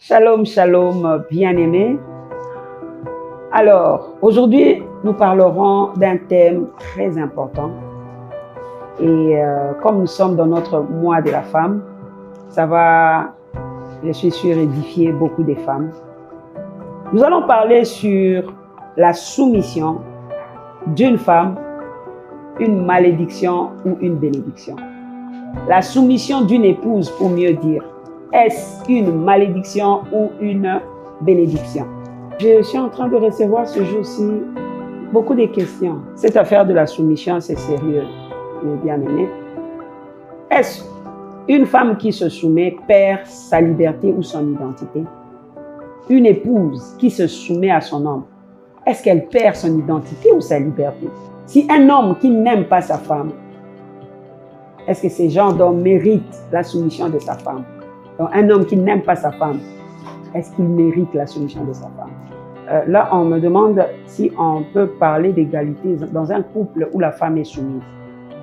Shalom, shalom, bien-aimés. Alors, aujourd'hui, nous parlerons d'un thème très important. Et comme nous sommes dans notre mois de la femme, ça va, je suis sûr, édifier beaucoup de femmes. Nous allons parler sur la soumission d'une femme, une malédiction ou une bénédiction. La soumission d'une épouse, pour mieux dire. Est-ce une malédiction ou une bénédiction? Je suis en train de recevoir ce jour-ci beaucoup de questions. Cette affaire de la soumission, c'est sérieux, mes bien-aimés. Est-ce une femme qui se soumet perd sa liberté ou son identité? Une épouse qui se soumet à son homme, est-ce qu'elle perd son identité ou sa liberté? Si un homme qui n'aime pas sa femme, est-ce que ces gens d'hommes méritent la soumission de sa femme? Donc, un homme qui n'aime pas sa femme, est-ce qu'il mérite la soumission de sa femme? Là, on me demande si on peut parler d'égalité dans un couple où la femme est soumise.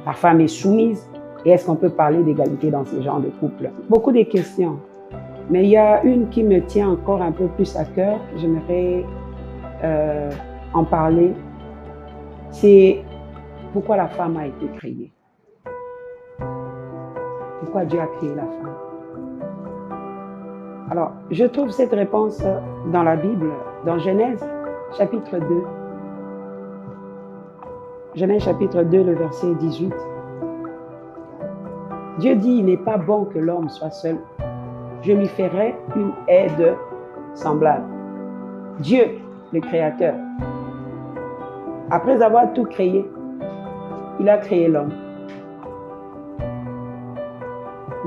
La femme est soumise, et est-ce qu'on peut parler d'égalité dans ce genre de couple? Beaucoup de questions, mais il y a une qui me tient encore un peu plus à cœur, j'aimerais en parler. C'est pourquoi la femme a été créée. Pourquoi Dieu a créé la femme? Alors, je trouve cette réponse dans la Bible, dans Genèse, chapitre 2. Genèse, chapitre 2, le verset 18. Dieu dit, il n'est pas bon que l'homme soit seul. Je lui ferai une aide semblable. Dieu, le Créateur, après avoir tout créé, il a créé l'homme.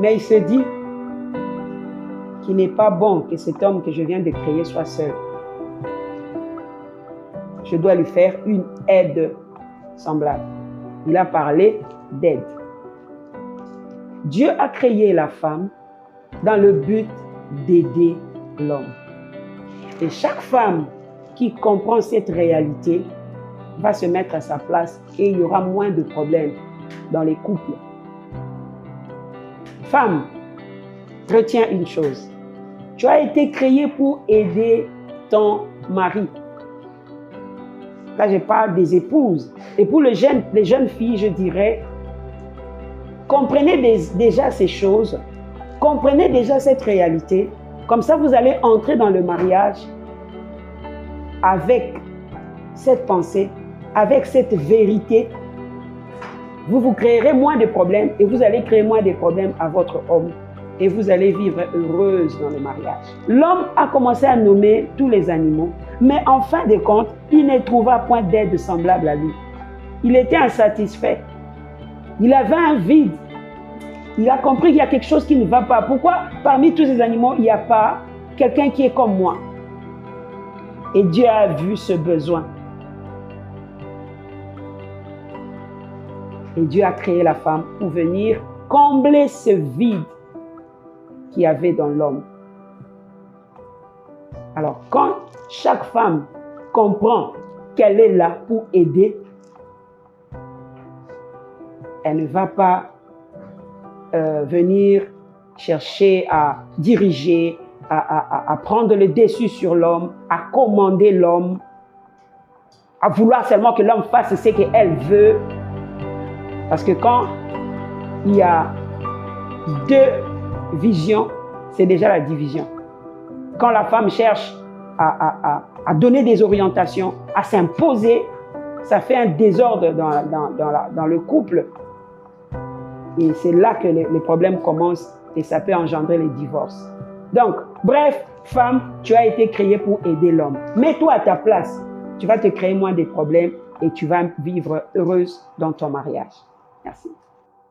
Mais il se dit qu'il n'est pas bon que cet homme que je viens de créer soit seul. Je dois lui faire une aide semblable. Il a parlé d'aide. Dieu a créé la femme dans le but d'aider l'homme. Et chaque femme qui comprend cette réalité va se mettre à sa place et il y aura moins de problèmes dans les couples. Femme, retiens une chose. Tu as été créée pour aider ton mari. Là, je parle des épouses. Et pour les jeunes filles, je dirais, comprenez déjà ces choses, comprenez déjà cette réalité. Comme ça, vous allez entrer dans le mariage avec cette pensée, avec cette vérité. Vous vous créerez moins de problèmes et vous allez créer moins de problèmes à votre homme. Et vous allez vivre heureuse dans le mariage. L'homme a commencé à nommer tous les animaux, mais en fin de compte, il ne trouva point d'aide semblable à lui. Il était insatisfait. Il avait un vide. Il a compris qu'il y a quelque chose qui ne va pas. Pourquoi parmi tous ces animaux, il n'y a pas quelqu'un qui est comme moi? Et Dieu a vu ce besoin. Et Dieu a créé la femme pour venir combler ce vide qu'il y avait dans l'homme. Alors, quand chaque femme comprend qu'elle est là pour aider, elle ne va pas venir chercher à diriger, à prendre le dessus sur l'homme, à commander l'homme, à vouloir seulement que l'homme fasse ce qu'elle veut. Parce que quand il y a deux visions, c'est déjà la division. Quand la femme cherche à donner des orientations, à s'imposer, ça fait un désordre dans le couple. Et c'est là que les problèmes commencent et ça peut engendrer les divorces. Donc, bref, femme, tu as été créée pour aider l'homme. Mets-toi à ta place. Tu vas te créer moins de problèmes et tu vas vivre heureuse dans ton mariage. Merci.